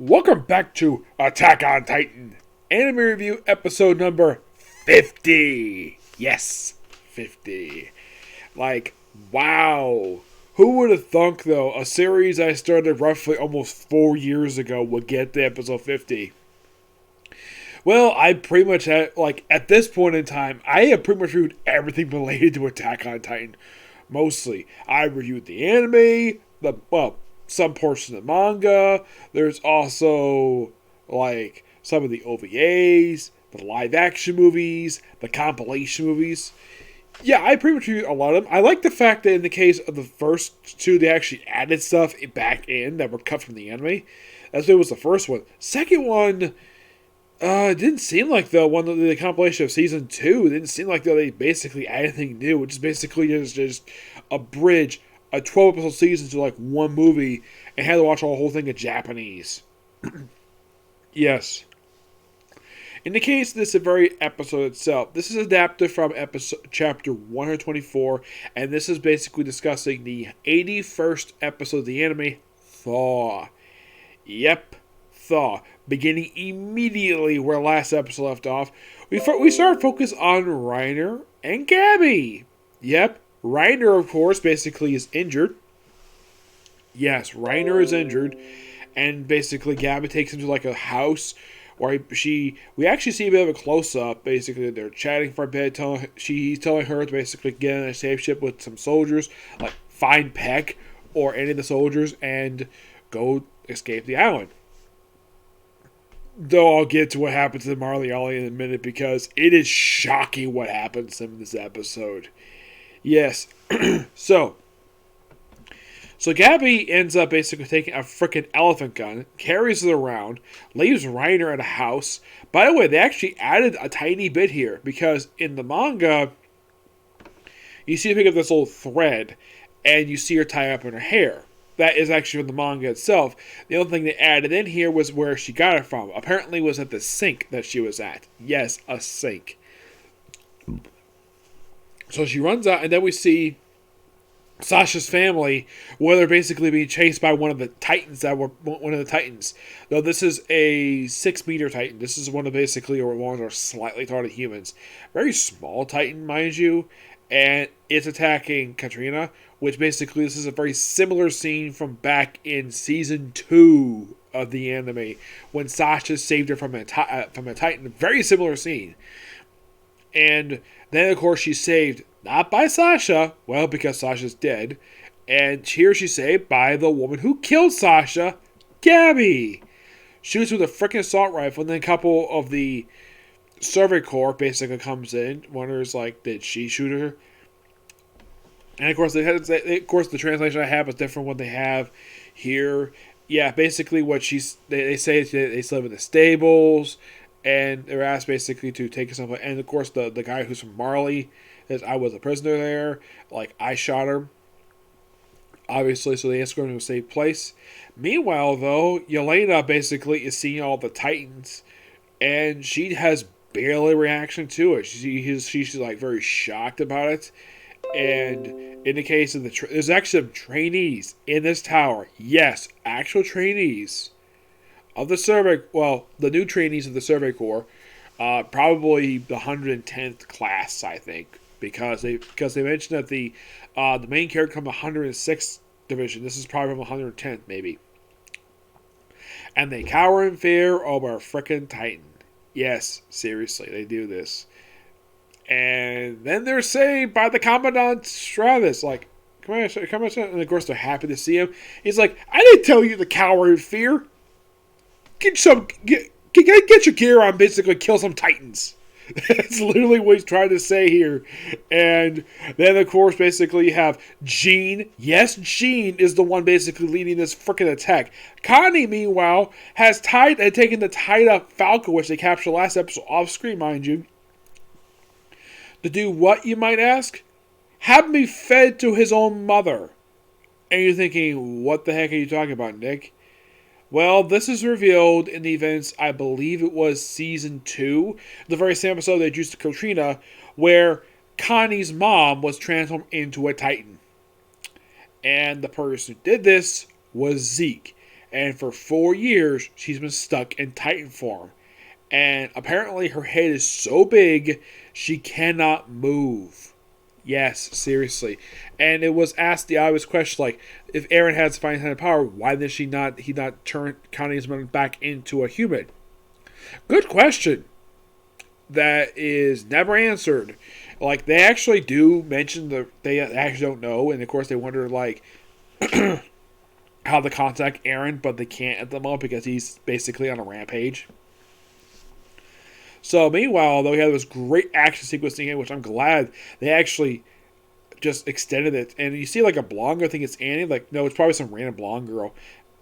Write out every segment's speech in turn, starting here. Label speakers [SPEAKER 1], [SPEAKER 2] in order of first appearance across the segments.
[SPEAKER 1] Welcome back to Attack on Titan, anime review episode number 50. Yes, 50. Wow. Who would have thunk, though, a series I started roughly almost 4 years ago would get to episode 50? Well, I pretty much had, at this point in time, I have pretty much reviewed everything related to Attack on Titan. Mostly. I reviewed the anime, some portion of the manga. There's also, some of the OVAs, the live action movies, the compilation movies. Yeah, I pretty much reviewed a lot of them. I like the fact that in the case of the first two, they actually added stuff back in that were cut from the anime. That's what was the first one. Second one, it didn't seem like, though, the compilation of season 2, it didn't seem like, though, they basically added anything new, which is basically just a bridge, a 12-episode season to, one movie, and had to watch the whole thing in Japanese. Yes. In the case of this very episode itself, this is adapted from chapter 124, and this is basically discussing the 81st episode of the anime, Thaw. Yep, Thaw. Beginning immediately where last episode left off, we start focus on Reiner and Gabby. Yep, Reiner, of course, basically is injured. Yes, Reiner is injured, and basically Gabby takes him to a house where we actually see a bit of a close-up. Basically, they're chatting for a bit. He's telling her to basically get in a safe ship with some soldiers, find Peck or any of the soldiers, and go escape the island. Though I'll get to what happens to Marley Ollie in a minute, because it is shocking what happens to him in this episode. Yes. So Gabby ends up basically taking a freaking elephant gun, carries it around, leaves Reiner at a house. By the way, they actually added a tiny bit here, because in the manga, you see her pick up this little thread, and you see her tie up in her hair. That is actually from the manga itself. The only thing they added in here was where she got it from. Apparently it was at the sink that she was at. Yes, a sink. So she runs out, and then we see Sasha's family, where they're basically being chased by one of the titans. Though this is a 6-meter titan. This is one of one of our slightly retarded humans. Very small titan, mind you. And it's attacking Katrina, which basically this is a very similar scene from back in season 2 of the anime, when Sasha saved her from a titan. Very similar scene. And then, of course, she's saved, not by Sasha, well, because Sasha's dead, and here she's saved by the woman who killed Sasha, Gabby. Shoots with a freaking assault rifle, and then a couple of the Survey Corps basically comes in, wonders, did she shoot her? And, of course, the translation I have is different from what they have here. Yeah, basically what they say is they live in the stables, and they're asked basically to take something. And, of course, the guy who's from Marley says, I was a prisoner there. I shot her. Obviously, so they escort him to a safe place. Meanwhile, though, Yelena basically is seeing all the Titans, and she has barely reaction to it. She's very shocked about it. And in the case of there's actually some trainees in this tower. Yes, actual trainees of the the new trainees of the Survey Corps. Probably the 110th class, I think, because they mentioned that the main character from the 106th division. This is probably from the 110th, maybe. And they cower in fear over a frickin' Titan. Yes, seriously, they do this. And then they're saved by the Commandant Stratus. Come on, and of course they're happy to see him. He's like, I didn't tell you to cower in fear. Get your gear on, basically kill some Titans. That's literally what he's trying to say here. And then, of course, basically you have Jean. Yes, Jean is the one basically leading this freaking attack. Connie, meanwhile, has taken the tied up Falcon, which they captured last episode off screen, mind you. To do what, you might ask? Have me fed to his own mother. And you're thinking, what the heck are you talking about, Nick? Well, this is revealed in the events, I believe it was season 2, the very same episode they introduced to Katrina, where Connie's mom was transformed into a Titan. And the person who did this was Zeke. And for 4 years, she's been stuck in Titan form. And apparently her head is so big, she cannot move. Yes, seriously. And it was asked the obvious question, like, if Eren has finite power, why did he not turn Kanye's back into a human? Good question. That is never answered. Like, they actually do mention they actually don't know, and of course they wonder, like, how to contact Eren, but they can't at the moment because he's basically on a rampage. So meanwhile, though, we have this great action sequence in, which I'm glad they actually just extended it. And you see like a blonde girl, I think it's Annie. Like, no, it's probably some random blonde girl.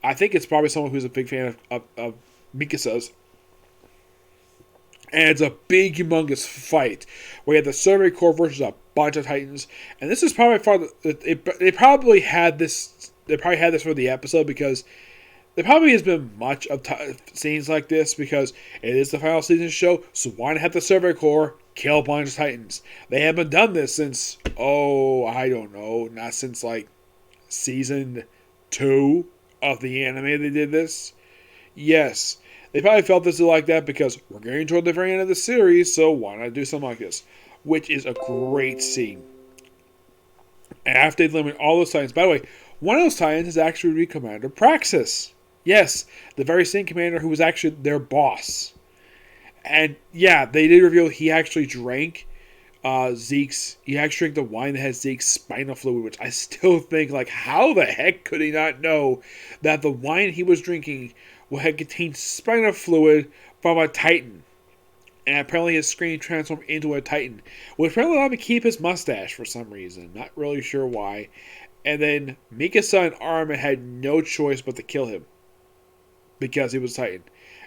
[SPEAKER 1] I think it's probably someone who's a big fan of Mikasa's. And it's a big, humongous fight where you have the Survey Corps versus a bunch of Titans. And this is probably far. They probably had this. They probably had this for the episode because there probably has been much of scenes like this because it is the final season show. So why not have the Survey Corps kill a bunch of Titans? They haven't done this since I don't know, not since like season 2 of the anime. They did this. Yes. They probably felt this is like that because we're getting toward the very end of the series, so why not do something like this? Which is a great scene. And after they eliminate all those Titans, by the way, one of those Titans is actually Commander Praxis. Yes, the very same commander who was actually their boss. And yeah, they did reveal he actually drank Zeke's. He actually drank the wine that has Zeke's spinal fluid, which I still think, like, how the heck could he not know that the wine he was drinking had contained spinal fluid from a Titan? And apparently his screen transformed into a Titan, which apparently allowed him to keep his mustache for some reason. Not really sure why. And then Mikasa and Armin had no choice but to kill him because he was a Titan.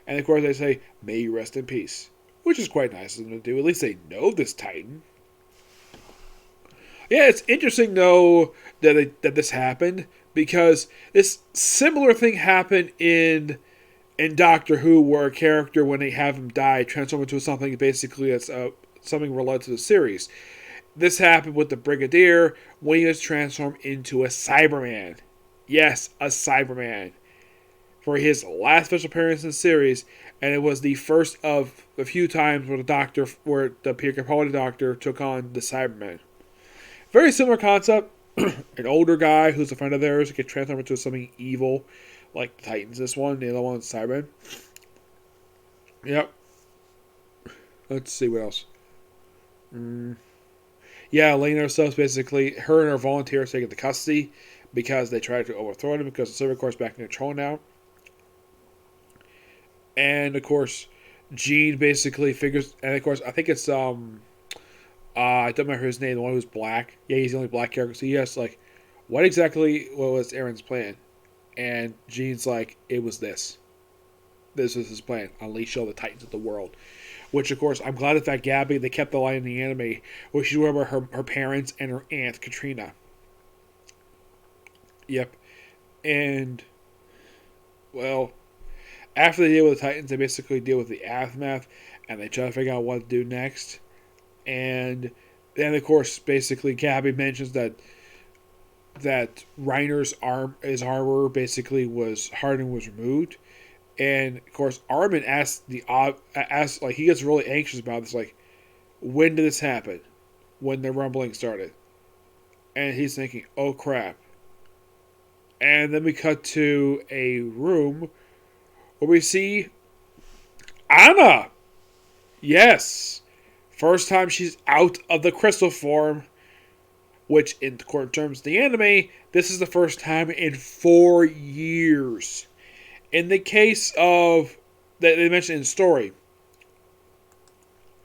[SPEAKER 1] And of course they say, may you rest in peace. Which is quite nice of them to do. At least they know this Titan. Yeah, it's interesting though that this happened because this similar thing happened in Doctor Who, where a character, when they have him die, transform into something basically that's something related to the series. This happened with the Brigadier when he was transformed into a Cyberman. Yes, a Cyberman. For his last special appearance in the series, and it was the first of a few times where the Peter Capaldi Doctor took on the Cyberman. Very similar concept. An older guy who's a friend of theirs gets transformed into something evil, like Titans. This one, the other one's Cyberman. Yep. Let's see what else. Yeah, Elena herself, basically, her and her volunteers taken into custody because they tried to overthrow them because the Survey Corps is back in control now. And of course, Jean basically figures, and of course, I think it's I don't remember his name, the one who's black. Yeah, he's the only black character. So he asks, like, what was Eren's plan? And Jean's like, it was this. This is his plan. Unleash all the Titans of the world. Which, of course, I'm glad that Gabby, they kept the line in the anime where she's worried about her parents and her aunt, Katrina. Yep. And, well, after they deal with the Titans, they basically deal with the aftermath, and they try to figure out what to do next. And then, of course, basically, Gabby mentions that Reiner's armor basically was hardened, was removed. And of course, Armin asks like, he gets really anxious about this, like, when did this happen? When the rumbling started. And he's thinking, oh crap. And then we cut to a room where we see Anna. Yes. First time she's out of the crystal form, which in terms of the anime, this is the first time in 4 years. In the case of, that they mentioned in the story,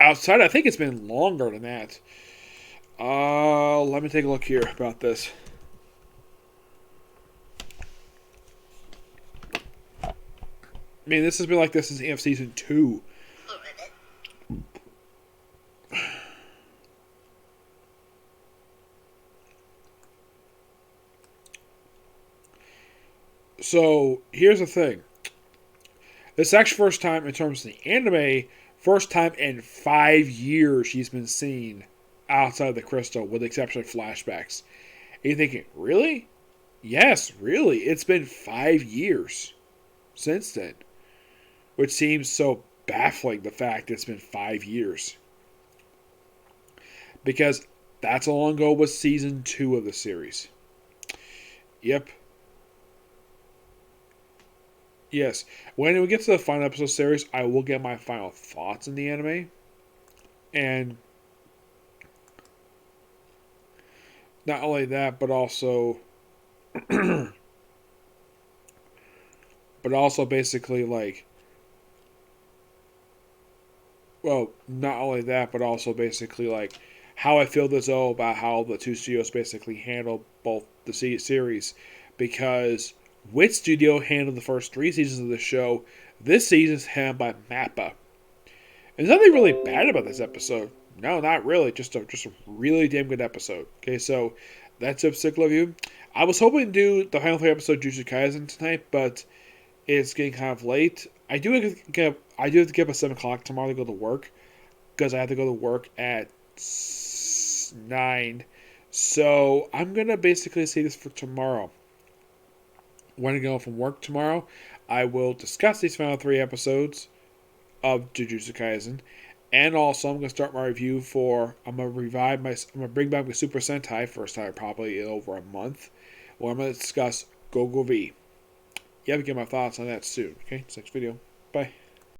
[SPEAKER 1] outside, I think it's been longer than that. Let me take a look here about this. I mean, this has been like this since the end of season 2. So, here's the thing. This is actually first time in terms of the anime, first time in 5 years she's been seen outside the crystal, with the exception of flashbacks. And you're thinking, really? Yes, really. It's been 5 years. since then, which seems so baffling, the fact it's been 5 years. Because that's how long ago was season 2 of the series. Yep. Yes. When we get to the final episode series, I will get my final thoughts in the anime. And not only that, but also basically like, well, not only that, but also basically like how I feel as though about how the two studios basically handle both the series, because Wit Studio handled the first 3 seasons of the show. This season is handled by Mappa. And there's nothing really bad about this episode. No, not really. Just a really damn good episode. Okay, so that's a particular review. I was hoping to do the final 3 episode of Jujutsu Kaisen tonight, but it's getting kind of late. I do have to get up at 7 o'clock tomorrow to go to work, because I have to go to work at 9. So I'm gonna basically say this for tomorrow. When I go from work tomorrow, I will discuss these final 3 episodes of Jujutsu Kaisen, and also I'm gonna start my review for. I'm gonna bring back my Super Sentai, first time probably in over a month, where I'm gonna discuss Go Go V. You have to get my thoughts on that soon. Okay, next video. Bye.